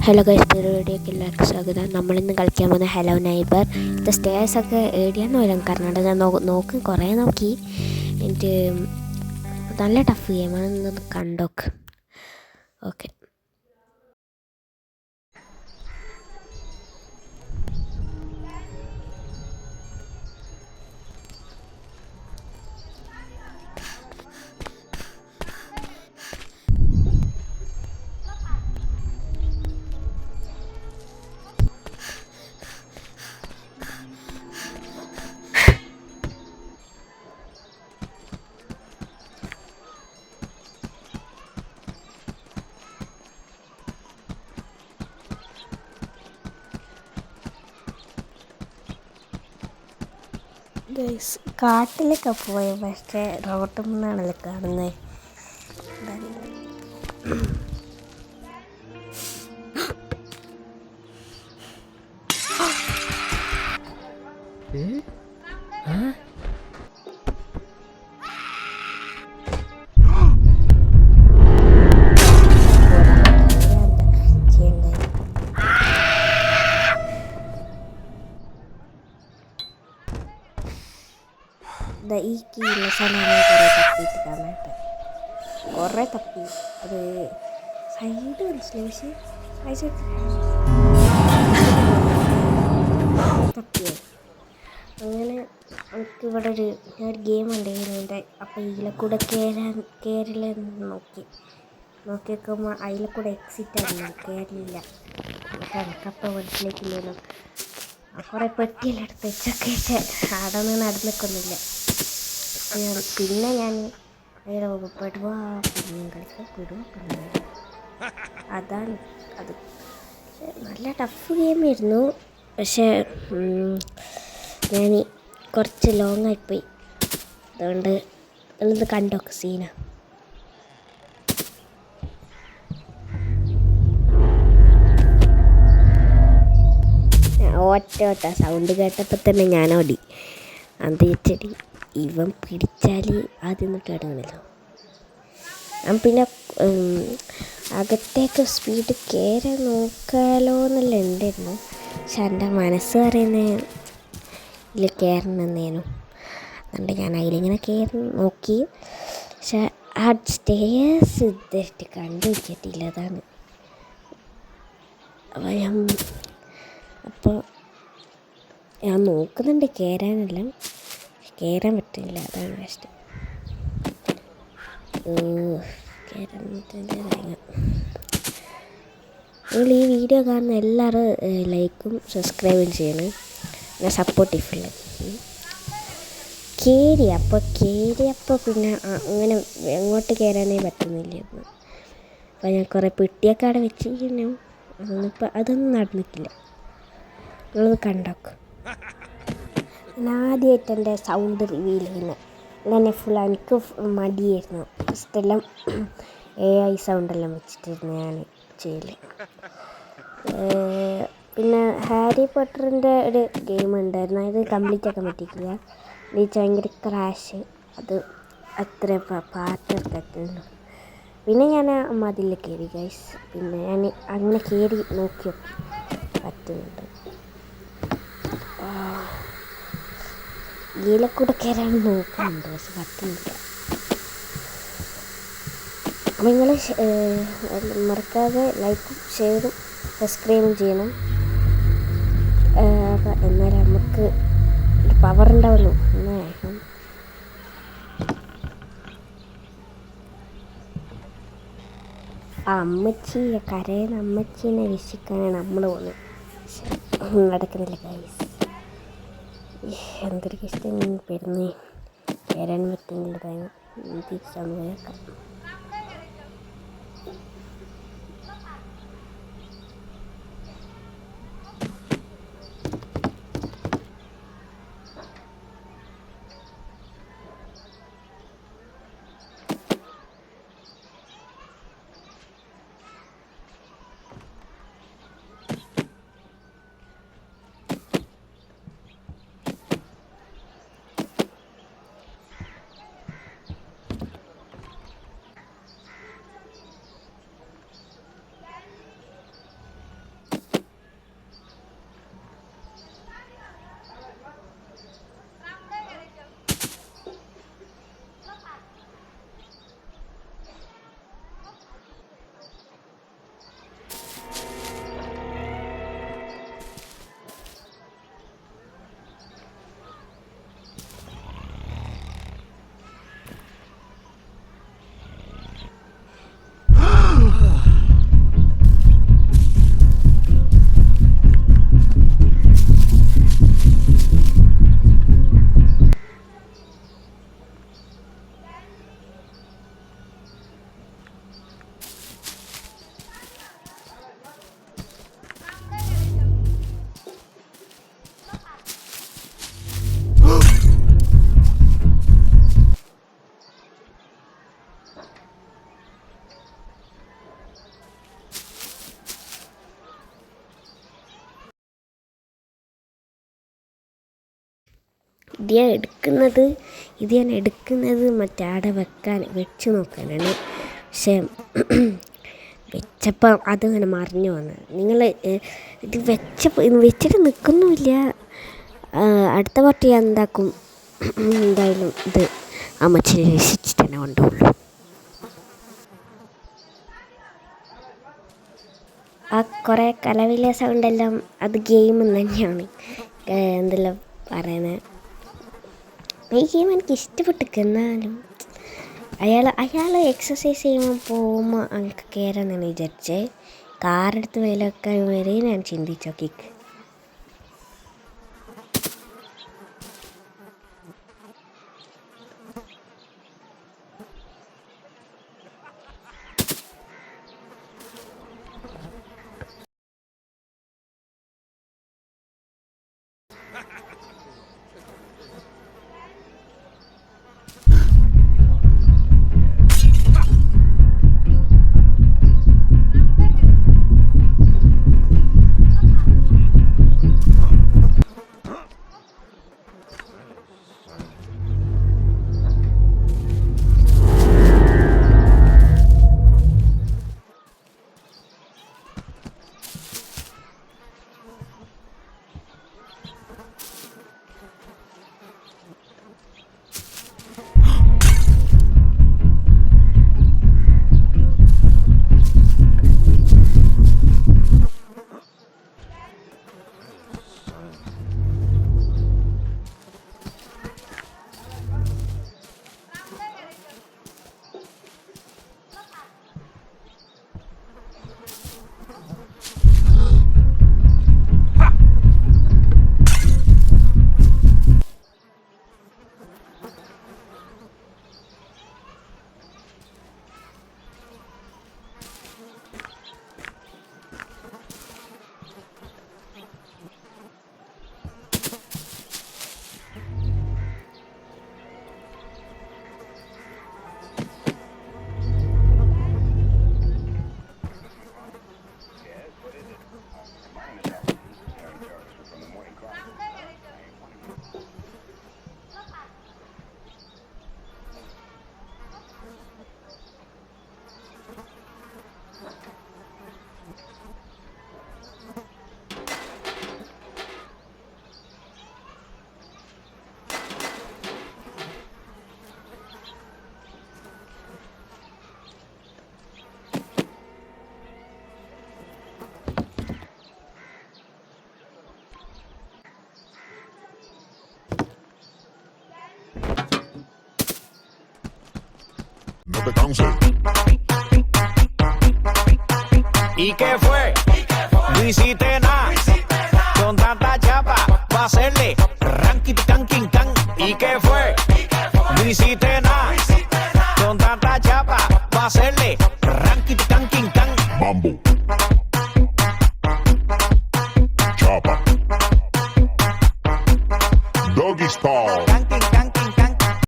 Hello guys, പരിപാടിയൊക്കെ എല്ലാവർക്കും സ്വാഗതം. നമ്മളിന്ന് കളിക്കാൻ പോകുന്ന ഹലോ നൈബർ. ഇത് സ്റ്റേഴ്സൊക്കെ ഏടിയാന്ന് വരാൻ കാരണം ഞാൻ നോക്കും കുറേ നോക്കി. എനിക്ക് നല്ല ടഫ് ഗെയിമാണ്, കണ്ടോക്ക്. ഓക്കെ, ഗൈസ് കാട്ടിലൊക്കെ പോയ, പക്ഷേ റോട്ടിൽ നിന്നാണല്ലോ കാണുന്നത്. ഈ കീഴിലെ സ്ഥലമാണ് കുറേ തപ്പിയിട്ട് കാണാനായിട്ട്. കുറേ തപ്പി, അത് സൈഡ് മനസ്സിലായി, പക്ഷേ തപ്പിയത് അങ്ങനെ. നമുക്കിവിടെ ഞാനൊരു ഗെയിം ഉണ്ടായിരുന്നുണ്ട്. അപ്പോൾ ഇതിലെ കൂടെ കയറില്ല നോക്കിയേക്കുമ്പോൾ അതിലെ കൂടെ എക്സിറ്റ് ആയിരുന്നു, കയറില്ല. പക്ഷെ എനിക്കപ്പോൾ മനസ്സിലേക്കില്ലല്ലോ. കുറേ പെട്ടിയെല്ലാം എടുത്ത് വെച്ചൊക്കെ അവിടെ നിന്ന് നടന്നിക്കൊന്നുമില്ല. പിന്നെ ഞാൻ പെടുക പിന്നെയും കളിക്കുക, അതാണ് അത്. നല്ല ടഫ് ഗെയിമായിരുന്നു, പക്ഷേ ഞാൻ കുറച്ച് ലോങ് ആയിപ്പോയി. അതുകൊണ്ട് നിങ്ങളിത് കണ്ടോക്ക് സീന. ഒറ്റ സൗണ്ട് കേട്ടപ്പോൾ തന്നെ ഞാൻ ഓടി. ചെടി ഇവൻ പിടിച്ചാൽ ആദ്യം തൊട്ട് ഇടങ്ങണല്ലോ. പിന്നെ അകത്തേക്ക് സ്പീഡ് കയറാൻ നോക്കാലോ എന്നല്ല ഉണ്ടായിരുന്നു. പക്ഷെ എൻ്റെ മനസ്സ് പറയുന്ന ഇതിൽ കയറണമെന്നേനു. അതുകൊണ്ട് ഞാൻ അതിലിങ്ങനെ കയറി നോക്കി. പക്ഷെ ആ സ്റ്റേഴ്സ് ഇതായിട്ട് കണ്ടുപിടിച്ചിട്ടില്ല, അതാണ്. അപ്പോൾ ഞാൻ നോക്കുന്നുണ്ട് കയറാനെല്ലാം, കയറാൻ പറ്റില്ല, അതാണ് കഷ്ടം. കയറാൻ പറ്റുന്ന നിങ്ങൾ ഈ വീഡിയോ കാണുന്ന എല്ലാവരും ലൈക്കും സബ്സ്ക്രൈബും ചെയ്യണം, പിന്നെ സപ്പോർട്ടീഫുള്ള കയറിയപ്പോൾ പിന്നെ അങ്ങനെ എങ്ങോട്ട് കയറാനേ പറ്റുന്നില്ലായിരുന്നു. അപ്പോൾ ഞാൻ കുറേ പെട്ടിയൊക്കെ അവിടെ വെച്ചിരിക്കുന്നു. അതൊന്നും നടന്നിട്ടില്ല. നിങ്ങളത് കണ്ടോക്ക്. ഞാൻ ആദ്യമായിട്ട് എൻ്റെ സൗണ്ട് റിവീൽ ചെയ്യുന്നത്. അങ്ങനെ എനിക്ക് മടിയായിരുന്നു. ഇഷ്ടമെല്ലാം AI സൗണ്ടെല്ലാം വെച്ചിട്ടായിരുന്നു ഞാൻ ചെയ്യൽ. പിന്നെ ഹാരി പോട്ടറിൻ്റെ ഒരു ഗെയിം ഉണ്ടായിരുന്നു, അത് കംപ്ലീറ്റ് ആക്കാൻ പറ്റിയിട്ടില്ല. എന്നുവെച്ചാൽ ഭയങ്കര ക്രാഷ്, അത് അത്ര പാട്ടെടുത്തിട്ടുള്ളൂ. പിന്നെ ഞാൻ മതിൽ കയറി ഗൈസ്. പിന്നെ ഞാൻ അങ്ങനെ കയറി നോക്കി പറ്റുന്നുണ്ട്. ഇതിലെക്കൂടെ കയറാൻ നോക്കുന്നുണ്ട്, പക്ഷെ പറ്റുന്നില്ല. അപ്പോൾ നിങ്ങൾ മറക്കാതെ ലൈക്കും ഷെയറും സബ്സ്ക്രൈബും ചെയ്യണം. അപ്പം എന്നാലും നമുക്ക് പവർ ഉണ്ടാവുള്ളൂ. അമ്മച്ചി കരയുന്ന അമ്മച്ചീനെ രക്ഷിക്കാനാണ് നമ്മൾ പോകുന്നത്. നടക്കുന്നില്ല ഗൈസ്. എന്തൊരു ഇഷ്ടം പെരുന്നേ വരാൻ പറ്റുന്നില്ല. തിരിച്ചാണ് കേൾക്കാം. ഇത് ഞാൻ എടുക്കുന്നത് മറ്റേ ആടെ വെച്ച് നോക്കാനാണ്. പക്ഷേ വെച്ചപ്പം അതങ്ങനെ മറിഞ്ഞു വന്നത്. നിങ്ങൾ ഇത് വെച്ചിട്ട് നിൽക്കുന്നുമില്ല. അടുത്ത പാർട്ടി ഞാൻ എന്താക്കും, എന്തായാലും ഇത് അമ്മച്ചിനെ രക്ഷിച്ചിട്ട് തന്നെ കൊണ്ടുപോകുള്ളൂ. ആ കുറേ കലവിലെ സൗണ്ടെല്ലാം അത് ഗെയിം തന്നെയാണ്. എന്തെല്ലാം പറയുന്നത്, ഈ ഗെയിം എനിക്ക് ഇഷ്ടപ്പെട്ടു. എന്നാലും അയാൾ എക്സസൈസ് ചെയ്യുമ്പോൾ പോകുമ്പോൾ എനിക്ക് കയറാമെന്നാണ് വിചാരിച്ചത്. കാറെടുത്ത് വെയിലൊക്കെ വരെ ഞാൻ ചിന്തിച്ചു നോക്കിക്ക്. ¿Y qué fue? No hiciste nada. Con tanta chapa, va a hacerle ranking, canking, can. ¿Y qué fue? No hiciste nada. Con tanta chapa, va a hacerle ranking, canking, can. Mambo. Chapa. Doggy style.